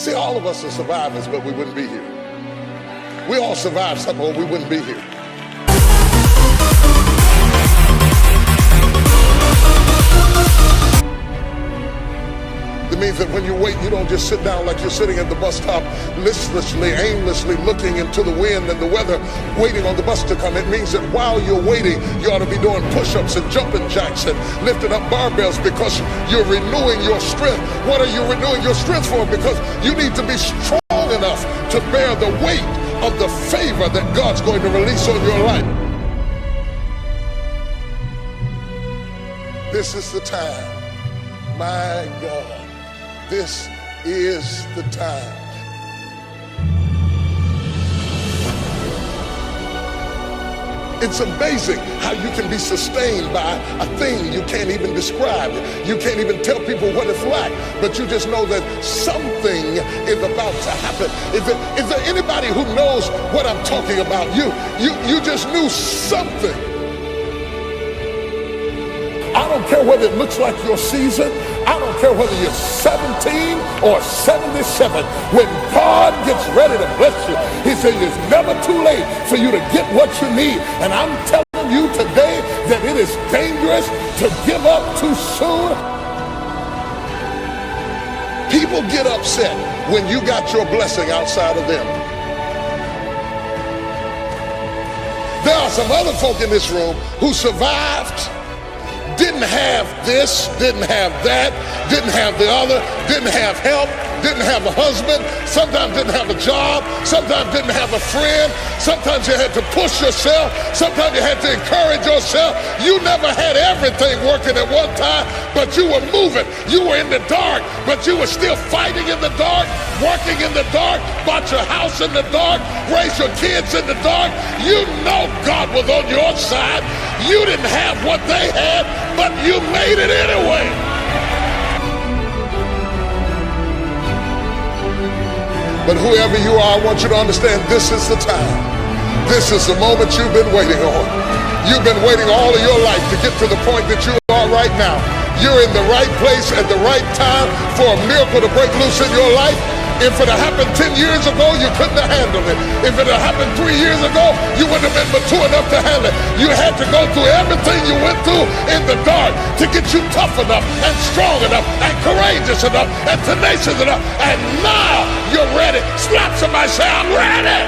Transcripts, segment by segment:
See, all of us are survivors, but we wouldn't be here. We all survived something, or we wouldn't be here. It means that when you wait, you don't just sit down like you're sitting at the bus stop, listlessly, aimlessly looking into the wind and the weather, waiting on the bus to come. It means that while you're waiting, you ought to be doing push-ups and jumping jacks and lifting up barbells, because you're renewing your strength. What are you renewing your strength for? Because you need to be strong enough to bear the weight of the favor that God's going to release on your life. This is the time. My God. This is the time. It's amazing how you can be sustained by a thing you can't even describe. You can't even tell people what it's like, but you just know that something is about to happen. Is there anybody who knows what I'm talking about? You just knew something. I don't care whether it looks like your season. I don't care whether you're 17 or 77. When God gets ready to bless you, he says it's never too late for you to get what you need. And I'm telling you today that it is dangerous to give up too soon. People get upset when you got your blessing outside of them. There are some other folk in this room who survived, didn't have this, didn't have that, didn't have the other, didn't have help, didn't have a husband, sometimes didn't have a job, sometimes didn't have a friend, sometimes you had to push yourself, sometimes you had to encourage yourself. You never had everything working at one time, but you were moving. You were in the dark, but you were still fighting in the dark, working in the dark, bought your house in the dark, raised your kids in the dark. You know God was on your side. You didn't have what they had, but you made it anyway. But whoever you are, I want you to understand this is the time. This is the moment you've been waiting on. You've been waiting all of your life to get to the point that you are right now. You're in the right place at the right time for a miracle to break loose in your life. If it had happened 10 years ago, you couldn't have handled it. If it had happened 3 years ago, you wouldn't have been mature enough to handle it. You had to go through everything you went through in the dark to get you tough enough and strong enough and courageous enough and tenacious enough. And now you're ready. Slap somebody, say, I'm ready.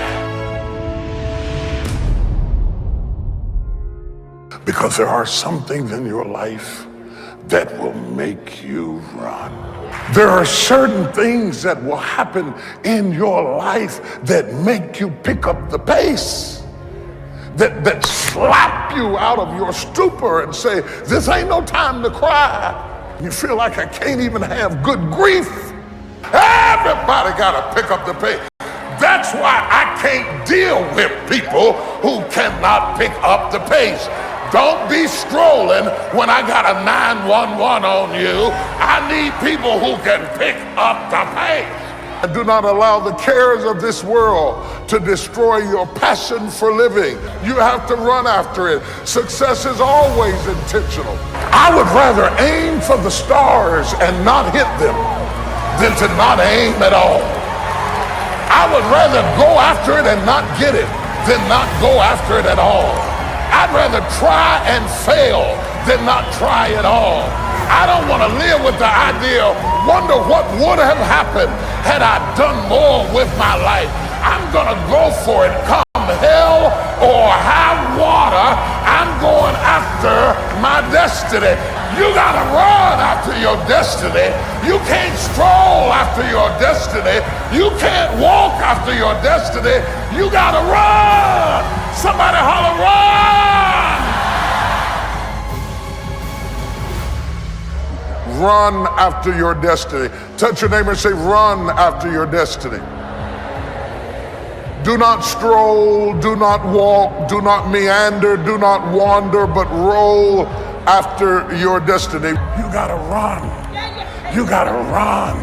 Because there are some things in your life that will make you run. There are certain things that will happen in your life that make you pick up the pace, that slap you out of your stupor and say, this ain't no time to cry. You feel like I can't even have good grief. Everybody got to pick up the pace. That's why I can't deal with people who cannot pick up the pace. Don't be strolling when I got a 911 on you. I need people who can pick up the pace. Do not allow the cares of this world to destroy your passion for living. You have to run after it. Success is always intentional. I would rather aim for the stars and not hit them than to not aim at all. I would rather go after it and not get it than not go after it at all. I'd rather try and fail than not try at all. I don't want to live with the idea, wonder what would have happened had I done more with my life. I'm going to go for it, come hell or high water. I'm going after my destiny. You got to run after your destiny. You can't stroll after your destiny. You can't walk after your destiny. You got to run. Somebody holler, run! Run after your destiny. Touch your neighbor and say, run after your destiny. Do not stroll, do not walk, do not meander, do not wander, but roll after your destiny. You gotta run. You gotta run.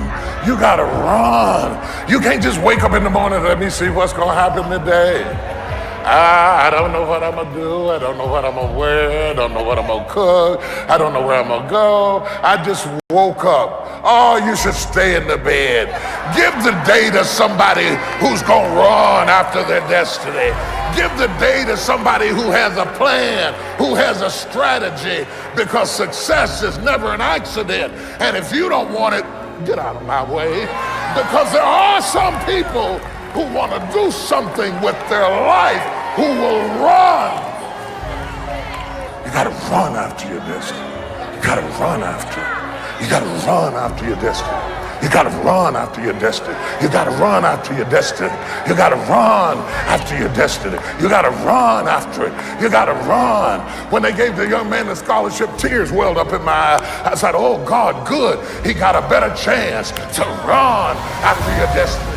You gotta run. You can't just wake up in the morning and let me see what's gonna happen today. I don't know what I'm gonna do. I don't know what I'm gonna wear. I don't know what I'm gonna cook. I don't know where I'm gonna go. I just woke up. Oh, you should stay in the bed. Give the day to somebody who's gonna run after their destiny. Give the day to somebody who has a plan, who has a strategy, because success is never an accident. And if you don't want it, get out of my way. Because there are some people who want to do something with their life, who will run. You got to run after your destiny. You got to run after it. You got to run after your destiny. You got to run after your destiny. You got to run after your destiny. You got to run after your destiny. You got to run after it. You got to run. When they gave the young man the scholarship, tears welled up in my eyes. I said, oh God, good. He got a better chance to run after your destiny.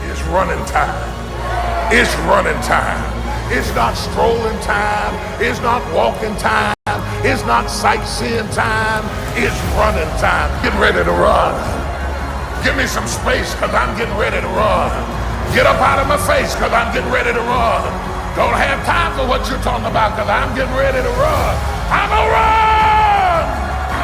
It's running time. It's running time. It's not strolling time. It's not walking time. It's not sightseeing time. It's running time. Get ready to run. Give me some space because I'm getting ready to run. Get up out of my face because I'm getting ready to run. Don't have time for what you're talking about because I'm getting ready to run. I'm gonna run.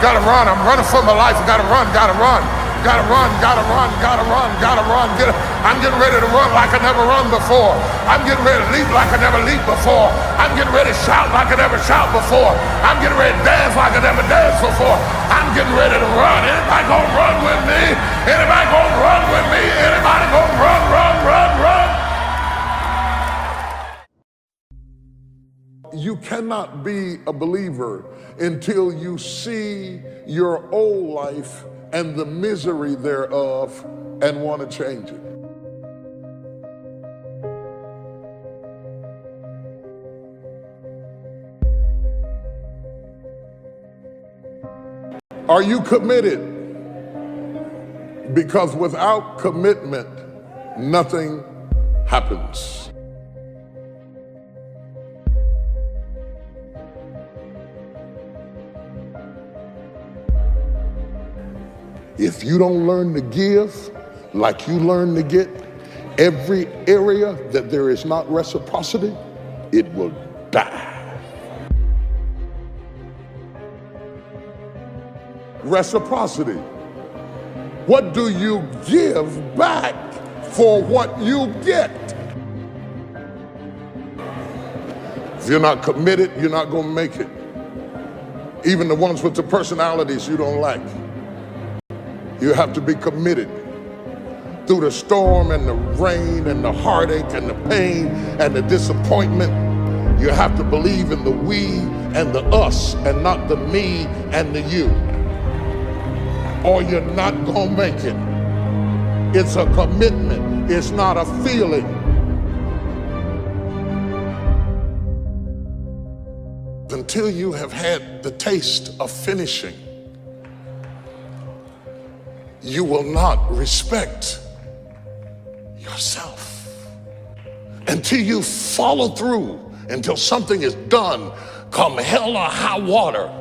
Gotta run. I'm running for my life. Gotta run. Gotta run. Gotta run, gotta run, gotta run, gotta run. I'm getting ready to run like I never run before. I'm getting ready to leap like I never leaped before. I'm getting ready to shout like I never shout before. I'm getting ready to dance like I never danced before. I'm getting ready to run. Anybody gonna run with me? Anybody gonna run with me? Anybody gonna run, run, run, run? You cannot be a believer until you see your old life and the misery thereof and want to change it. Are you committed? Because without commitment, nothing happens. If you don't learn to give like you learn to get, every area that there is not reciprocity, it will die. Reciprocity. What do you give back for what you get? If you're not committed, you're not going to make it. Even the ones with the personalities you don't like. You have to be committed through the storm and the rain and the heartache and the pain and the disappointment. You have to believe in the we and the us and not the me and the you, or you're not gonna make it. It's a commitment. It's not a feeling. Until you have had the taste of finishing, you will not respect yourself. Until you follow through, until something is done, come hell or high water,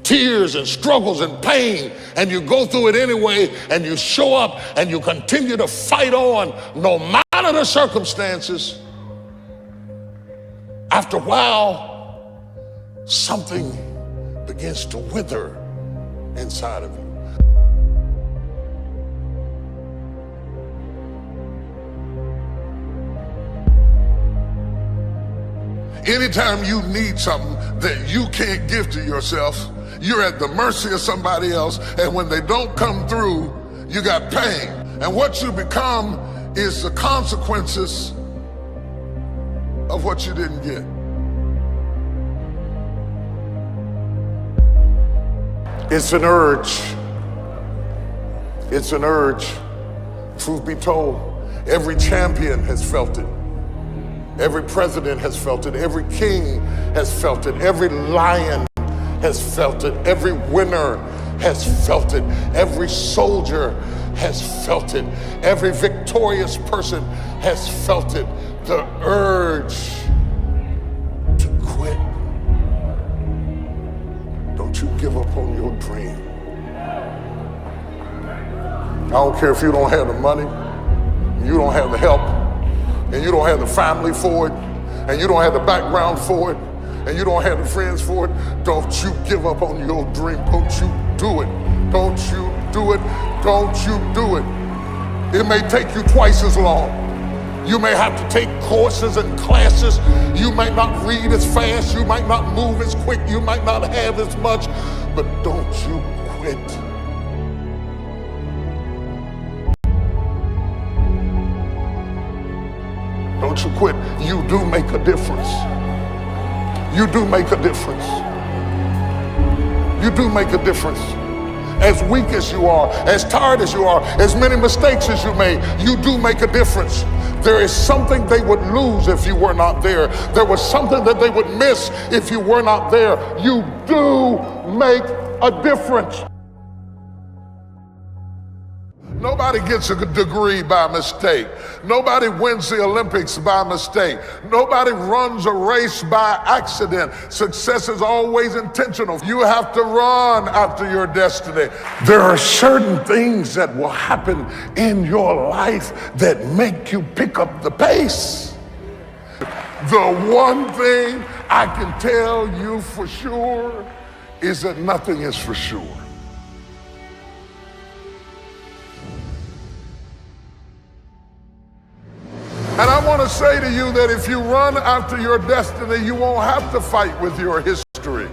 tears and struggles and pain, and you go through it anyway, and you show up and you continue to fight on no matter the circumstances. After a while, something begins to wither inside of you. Anytime you need something that you can't give to yourself, you're at the mercy of somebody else, and when they don't come through, you got pain. And what you become is the consequences of what you didn't get. It's an urge. It's an urge. Truth be told, every champion has felt it. Every president has felt it. Every king has felt it. Every lion has felt it. Every winner has felt it. Every soldier has felt it. Every victorious person has felt it. The urge to quit. Don't you give up on your dream. I don't care if you don't have the money, you don't have the help, and you don't have the family for it, and you don't have the background for it, and you don't have the friends for it, don't you give up on your dream. Don't you do it. Don't you do it. Don't you do it. It may take you twice as long. You may have to take courses and classes. You might not read as fast. You might not move as quick. You might not have as much, but don't you quit. Don't you quit. You do make a difference. You do make a difference. You do make a difference. As weak as you are, as tired as you are, as many mistakes as you made, you do make a difference. There is something they would lose if you were not there. There was something that they would miss if you were not there. You do make a difference. Nobody gets a degree by mistake. Nobody wins the Olympics by mistake. Nobody runs a race by accident. Success is always intentional. You have to run after your destiny. There are certain things that will happen in your life that make you pick up the pace. The one thing I can tell you for sure is that nothing is for sure. And I want to say to you that if you run after your destiny, you won't have to fight with your history.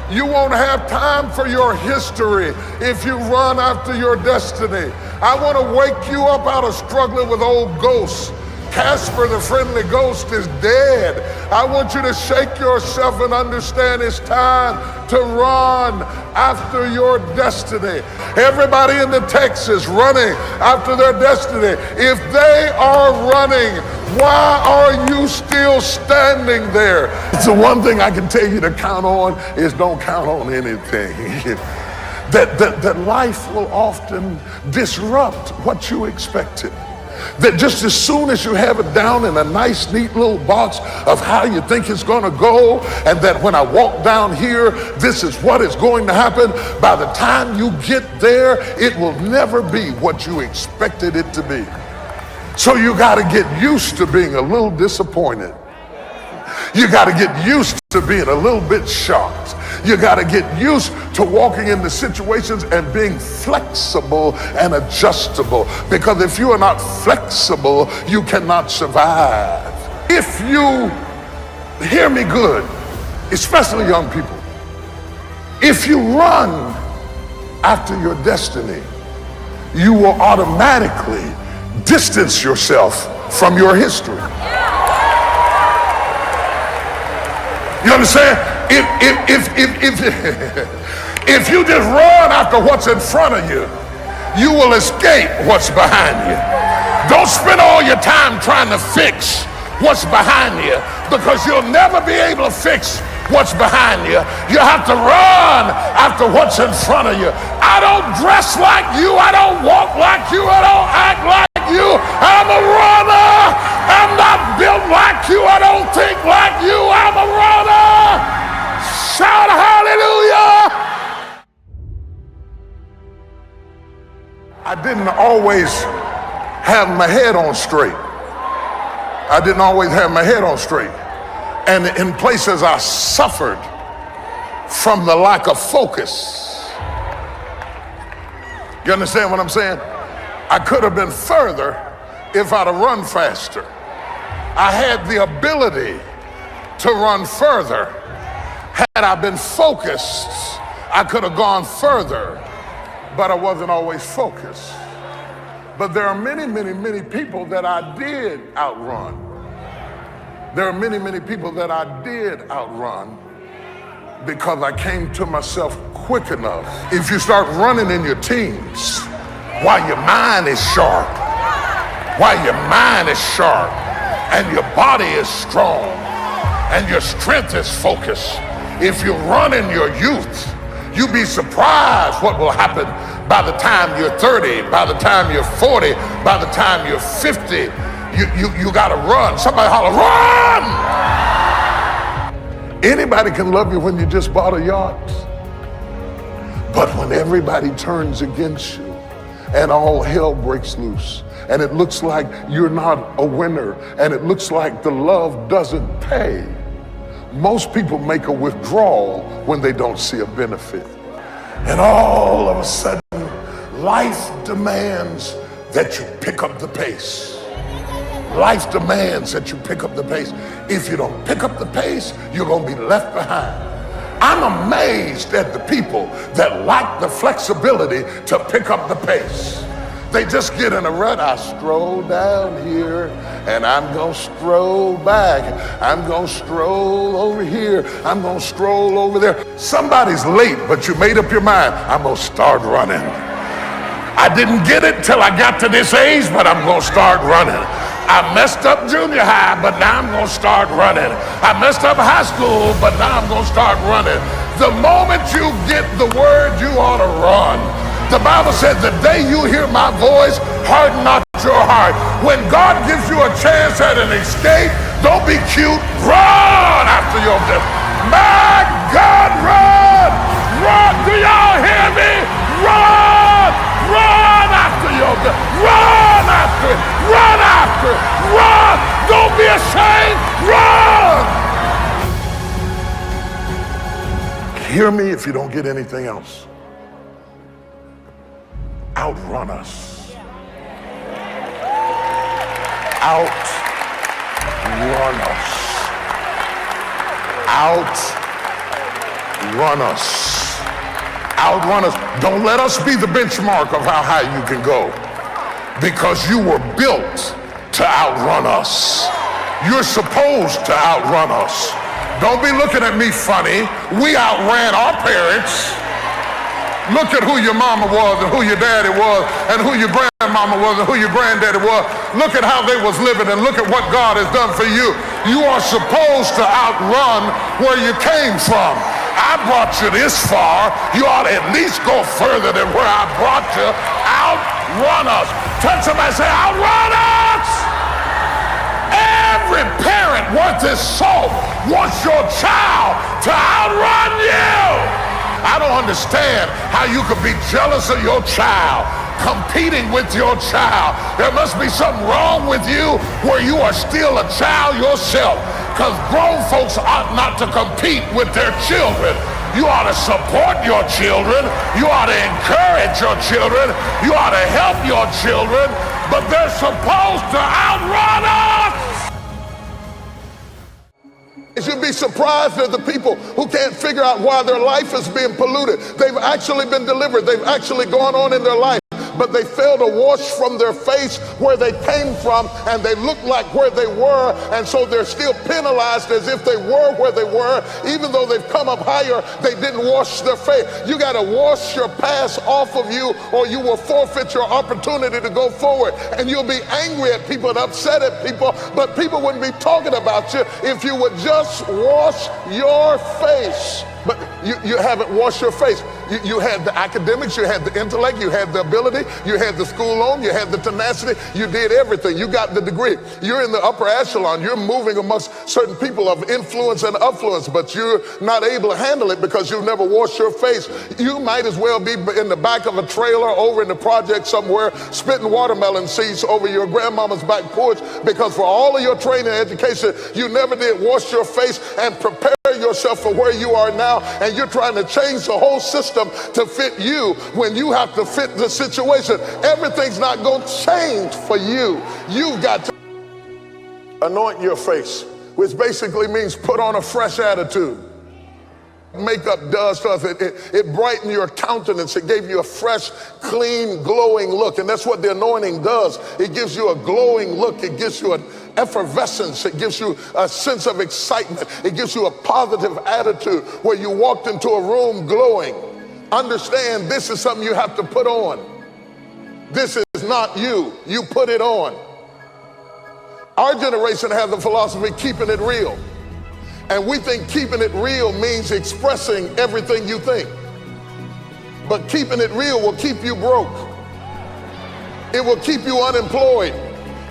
You won't have time for your history if you run after your destiny. I want to wake you up out of struggling with old ghosts. Casper the friendly ghost is dead. I want you to shake yourself and understand it's time to run after your destiny. Everybody in the text is running after their destiny. If they are running, why are you still standing there? It's the one thing I can tell you to count on is don't count on anything. that life will often disrupt what you expected. That just as soon as you have it down in a nice, neat little box of how you think it's going to go, and that when I walk down here, this is what is going to happen, by the time you get there, it will never be what you expected it to be. So you got to get used to being a little disappointed. You got to get used to being a little bit shocked. You got to get used to walking into situations and being flexible and adjustable. Because if you are not flexible, you cannot survive. If you hear me good, especially young people, if you run after your destiny, you will automatically distance yourself from your history. You understand? If you just run after what's in front of you, you will escape what's behind you. Don't spend all your time trying to fix what's behind you, because you'll never be able to fix what's behind you. You have to run after what's in front of you. I don't dress like you. I don't walk like you. I don't act like you. I'm a runner. I'm not built like you. I don't think like you. I'm a runner. Shout hallelujah. I didn't always have my head on straight. I didn't always have my head on straight. And in places I suffered from the lack of focus. You understand what I'm saying? I could have been further if I'd have run faster. I had the ability to run further. Had I been focused, I could have gone further, but I wasn't always focused. But there are many, many, many people that I did outrun. There are many, many people that I did outrun because I came to myself quick enough. If you start running in your teens while your mind is sharp, and your body is strong, and your strength is focused, if you run in your youth, you'd be surprised what will happen by the time you're 30, by the time you're 40, by the time you're 50. You gotta run. Somebody holler, run! Anybody can love you when you just bought a yacht. But when everybody turns against you, and all hell breaks loose. And it looks like you're not a winner, and it looks like the love doesn't pay. Most people make a withdrawal when they don't see a benefit. And all of a sudden, life demands that you pick up the pace. Life demands that you pick up the pace. If you don't pick up the pace, you're gonna be left behind. I'm amazed at the people that lack the flexibility to pick up the pace. They just get in a rut. I stroll down here and I'm gonna stroll back. I'm gonna stroll over here. I'm gonna stroll over there. Somebody's late, but you made up your mind. I'm gonna start running. I didn't get it till I got to this age, but I'm gonna start running. I messed up junior high, but now I'm gonna start running. I messed up high school, but now I'm gonna start running. The moment you get the word, you ought to run. The Bible said, the day you hear my voice, harden not your heart. When God gives you a chance at an escape, don't be cute, run after your death. My God, run! Run! Do y'all hear me? Run! Run after your death. Run after it. Run after it. Run! Don't be ashamed. Run! Hear me if you don't get anything else. Outrun us. Outrun us. Outrun us. Outrun us. Don't let us be the benchmark of how high you can go, because you were built to outrun us. You're supposed to outrun us. Don't be looking at me funny. We outran our parents. Look at who your mama was and who your daddy was and who your grandmama was and who your granddaddy was. Look at how they was living and look at what God has done for you. You are supposed to outrun where you came from. I brought you this far. You ought to at least go further than where I brought you. Outrun us. Touch somebody and say, outrun us! Every parent worth his salt wants your child to outrun you. I don't understand how you could be jealous of your child, competing with your child. There must be something wrong with you where you are still a child yourself, because grown folks ought not to compete with their children. You ought to support your children. You ought to encourage your children. You ought to help your children, but they're supposed to outrun us. You'd be surprised at the people who can't figure out why their life is being polluted. They've actually been delivered. They've actually gone on in their life, but they fail to wash from their face where they came from, and they look like where they were, and so they're still penalized as if they were where they were. Even though they've come up higher, they didn't wash their face. You got to wash your past off of you, or you will forfeit your opportunity to go forward. And you'll be angry at people and upset at people, but people wouldn't be talking about you if you would just wash your face. But you haven't washed your face. You had the academics, you had the intellect, you had the ability, you had the school loan, you had the tenacity, you did everything. You got the degree. You're in the upper echelon. You're moving amongst certain people of influence and affluence, but you're not able to handle it because you've never washed your face. You might as well be in the back of a trailer over in the project somewhere, spitting watermelon seeds over your grandmama's back porch, because for all of your training and education, you never did wash your face and prepare yourself for where you are now, and you're trying to change the whole system to fit you when you have to fit the situation. Everything's not going to change for you. You've got to anoint your face, which basically means put on a fresh attitude. Makeup does stuff. It brightened your countenance. It gave you a fresh, clean, glowing look. And that's what the anointing does. It gives you a glowing look. It gives you an effervescence. It gives you a sense of excitement. It gives you a positive attitude where you walked into a room glowing. Understand, this is something you have to put on. This is not you. You put it on. Our generation has the philosophy, keeping it real. And we think keeping it real means expressing everything you think. But keeping it real will keep you broke. It will keep you unemployed.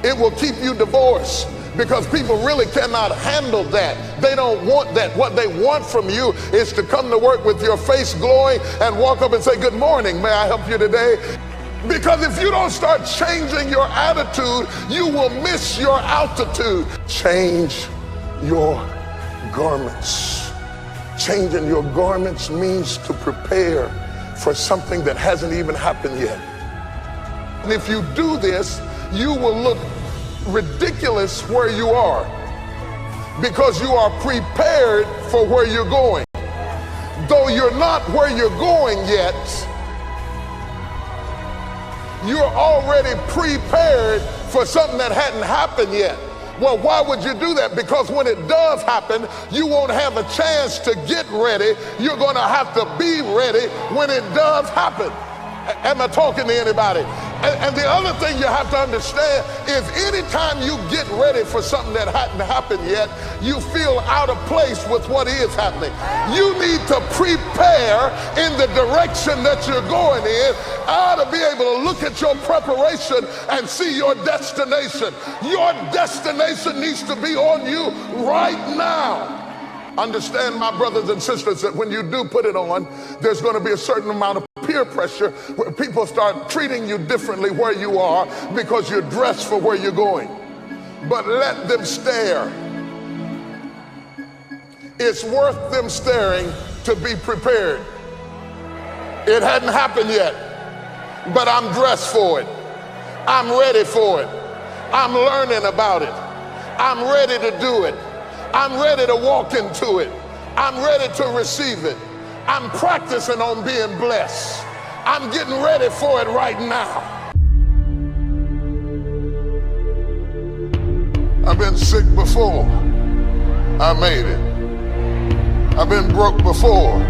It will keep you divorced, because people really cannot handle that. They don't want that. What they want from you is to come to work with your face glowing and walk up and say, good morning, may I help you today? Because if you don't start changing your attitude, you will miss your altitude. Change your garments. Changing your garments means to prepare for something that hasn't even happened yet. And if you do this, you will look ridiculous where you are, because you are prepared for where you're going. Though you're not where you're going yet, you're already prepared for something that hadn't happened yet. Well, why would you do that? Because when it does happen, you won't have a chance to get ready. You're going to have to be ready when it does happen. Am I talking to anybody? And the other thing you have to understand is anytime you get ready for something that hadn't happened yet, you feel out of place with what is happening. You need to prepare in the direction that you're going in. I ought to be able to look at your preparation and see your destination. Your destination needs to be on you right now. Understand, my brothers and sisters, that when you do put it on, there's going to be a certain amount of peer pressure where people start treating you differently where you are because you're dressed for where you're going. But let them stare. It's worth them staring to be prepared. It hadn't happened yet, but I'm dressed for it. I'm ready for it. I'm learning about it. I'm ready to do it. I'm ready to walk into it. I'm ready to receive it. I'm practicing on being blessed. I'm getting ready for it right now. I've been sick before. I made it. I've been broke before.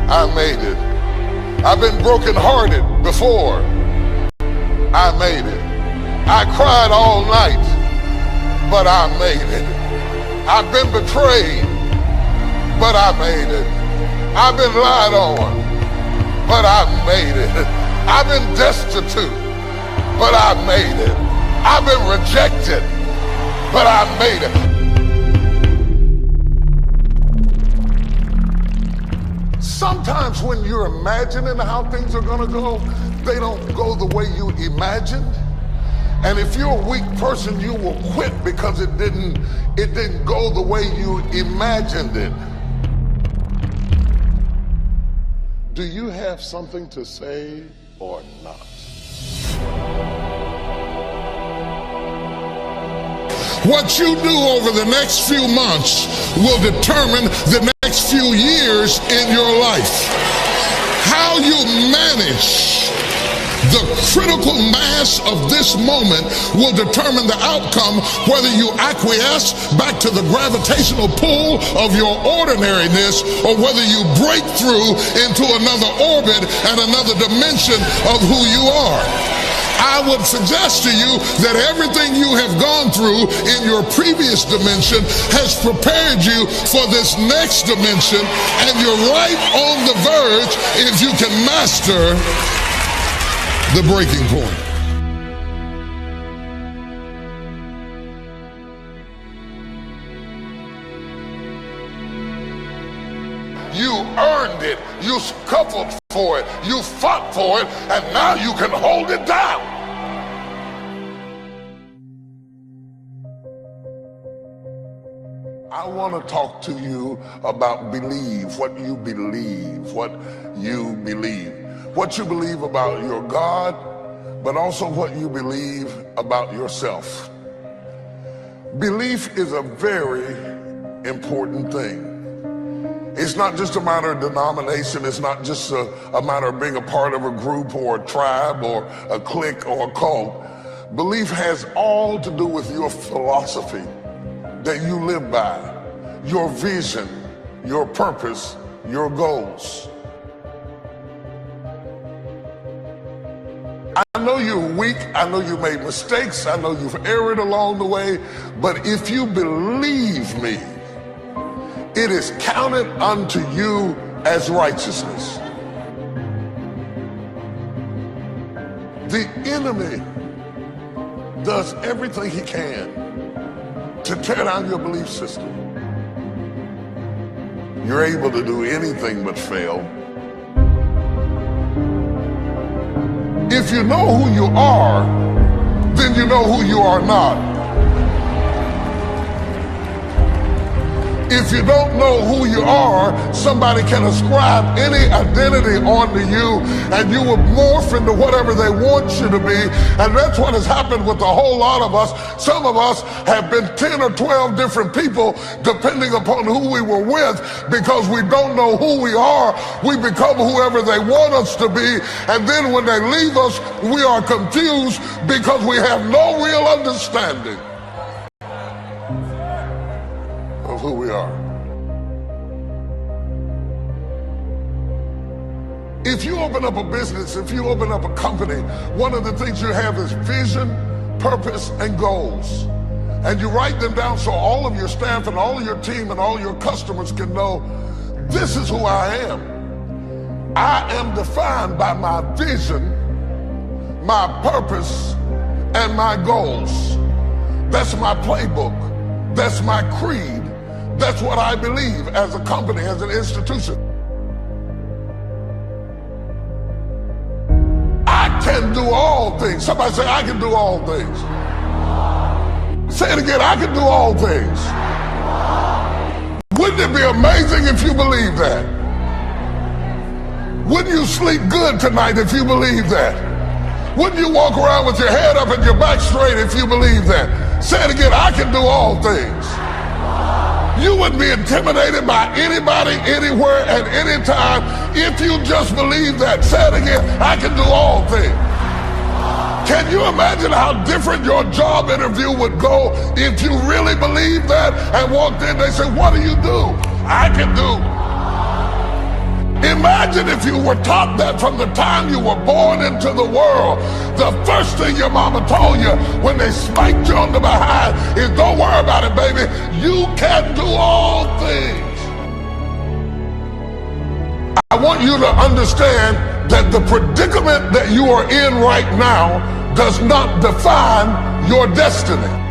I made it. I've been brokenhearted before. I made it. I cried all night, but I made it. I've been betrayed, but I made it. I've been lied on, but I made it. I've been destitute, but I made it. I've been rejected, but I made it. Sometimes when you're imagining how things are gonna go, they don't go the way you imagined. And if you're a weak person, you will quit because it didn't go the way you imagined it. Do you have something to say or not? What you do over the next few months will determine the next few years in your life. How you manage the critical mass of this moment will determine the outcome, whether you acquiesce back to the gravitational pull of your ordinariness or whether you break through into another orbit and another dimension of who you are. I would suggest to you that everything you have gone through in your previous dimension has prepared you for this next dimension, and you're right on the verge if you can master the breaking point. You earned it, you scuffled for it, you fought for it, and now you can hold it down. I want to talk to you about believe, what you believe, what you believe. What you believe about your God, but also what you believe about yourself. Belief is a very important thing. It's not just a matter of denomination. It's not just a matter of being a part of a group or a tribe or a clique or a cult. Belief has all to do with your philosophy that you live by, your vision, your purpose, your goals. I know you're weak, I know you made mistakes, I know you've erred along the way, but if you believe me, it is counted unto you as righteousness. The enemy does everything he can to tear down your belief system. You're able to do anything but fail. If you know who you are, then you know who you are not. If you don't know who you are, somebody can ascribe any identity onto you, and you will morph into whatever they want you to be. And that's what has happened with a whole lot of us. Some of us have been 10 or 12 different people depending upon who we were with, because we don't know who we are. We become whoever they want us to be, and then when they leave us, we are confused because we have no real understanding of who we are. If you open up a business, if you open up a company, one of the things you have is vision, purpose, and goals. And you write them down so all of your staff and all of your team and all your customers can know, this is who I am. I am defined by my vision, my purpose, and my goals. That's my playbook. That's my creed. That's what I believe as a company, as an institution. I can do all things. Somebody say, I can do all things. Say it again, I can do all things. Wouldn't it be amazing if you believe that? Wouldn't you sleep good tonight if you believe that? Wouldn't you walk around with your head up and your back straight if you believe that? Say it again, I can do all things. You wouldn't be intimidated by anybody, anywhere, at any time if you just believe that. Say it again, I can do all things. Can you imagine how different your job interview would go if you really believed that and walked in, they said, what do you do? I can do. Imagine if you were taught that from the time you were born into the world. The first thing your mama told you when they spanked you on the behind is, don't worry about it, baby. You can do all things. I want you to understand that the predicament that you are in right now does not define your destiny.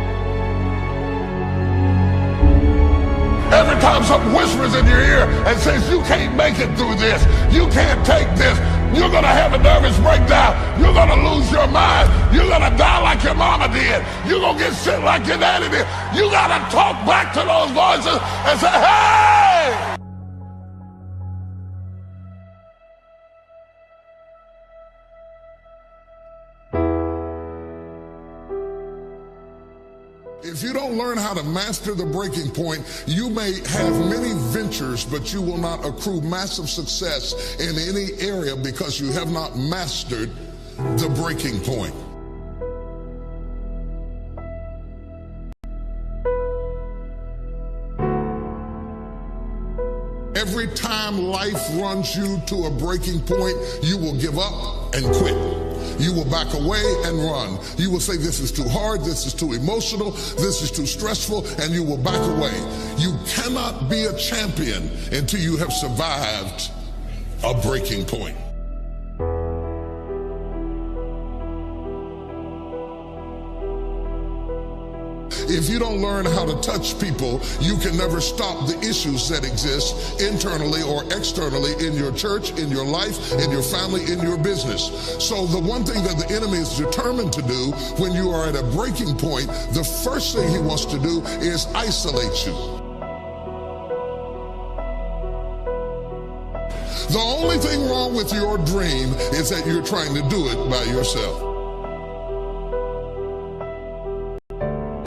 Every time something whispers in your ear and says, you can't make it through this, you can't take this, you're gonna have a nervous breakdown, you're gonna lose your mind, you're gonna die like your mama did, you're gonna get sick like your daddy did, you gotta talk back to those voices and say, hey! If you don't learn how to master the breaking point, you may have many ventures, but you will not accrue massive success in any area because you have not mastered the breaking point. Every time life runs you to a breaking point, you will give up and quit. You will back away and run. You will say, this is too hard, this is too emotional, this is too stressful, and you will back away. You cannot be a champion until you have survived a breaking point. If you don't learn how to touch people, you can never stop the issues that exist internally or externally in your church, in your life, in your family, in your business. So the one thing that the enemy is determined to do when you are at a breaking point, the first thing he wants to do is isolate you. The only thing wrong with your dream is that you're trying to do it by yourself.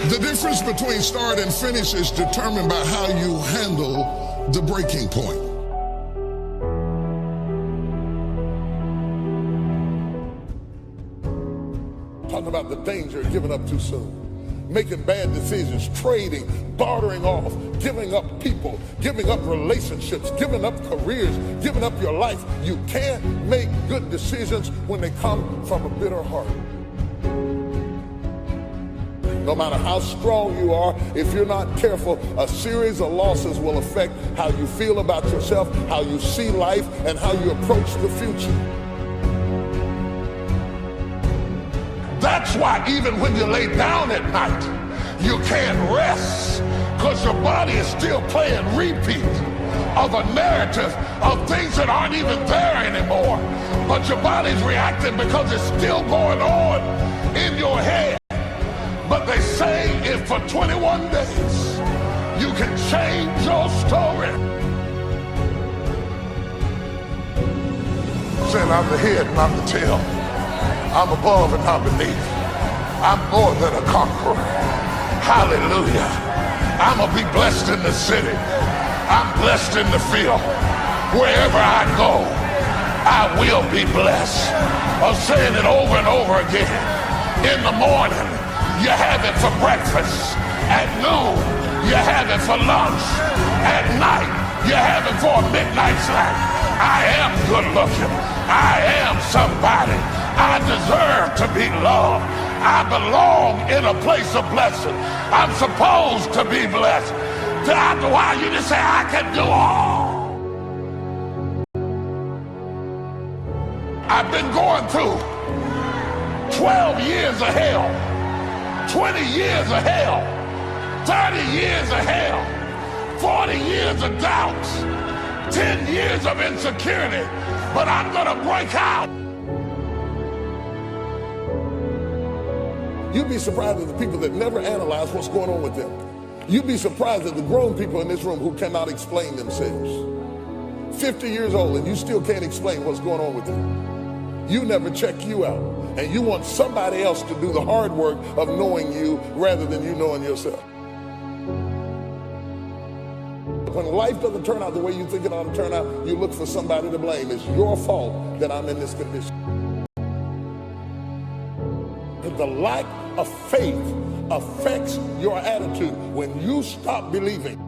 The difference between start and finish is determined by how you handle the breaking point. Talking about the danger of giving up too soon, making bad decisions, trading, bartering off, giving up people, giving up relationships, giving up careers, giving up your life. You can't make good decisions when they come from a bitter heart. No matter how strong you are, if you're not careful, a series of losses will affect how you feel about yourself, how you see life, and how you approach the future. That's why even when you lay down at night, you can't rest, because your body is still playing repeat. of a narrative of things that aren't even there anymore. But your body's reacting because it's still going on in your head. But they say if for 21 days you can change your story. Saying I'm the head, not the tail. I'm above and not beneath. I'm more than a conqueror. Hallelujah. I'm going to be blessed in the city. I'm blessed in the field. Wherever I go, I will be blessed. I'm saying it over and over again. In the morning, you have it for breakfast. At noon, you have it for lunch. At night, you have it for a midnight snack. I am good looking. I am somebody. I deserve to be loved. I belong in a place of blessing. I'm supposed to be blessed. After a while, you just say, I can do all. I've been going through 12 years of hell, 20 years of hell, 30 years of hell, 40 years of doubts, 10 years of insecurity, but I'm gonna break out. You'd be surprised at the people that never analyze what's going on with them. You'd be surprised at the grown people in this room who cannot explain themselves. 50 years old and you still can't explain what's going on with you. You never check you out. And you want somebody else to do the hard work of knowing you rather than you knowing yourself. When life doesn't turn out the way you think it ought to turn out, you look for somebody to blame. It's your fault that I'm in this condition. The lack of faith affects your attitude when you stop believing.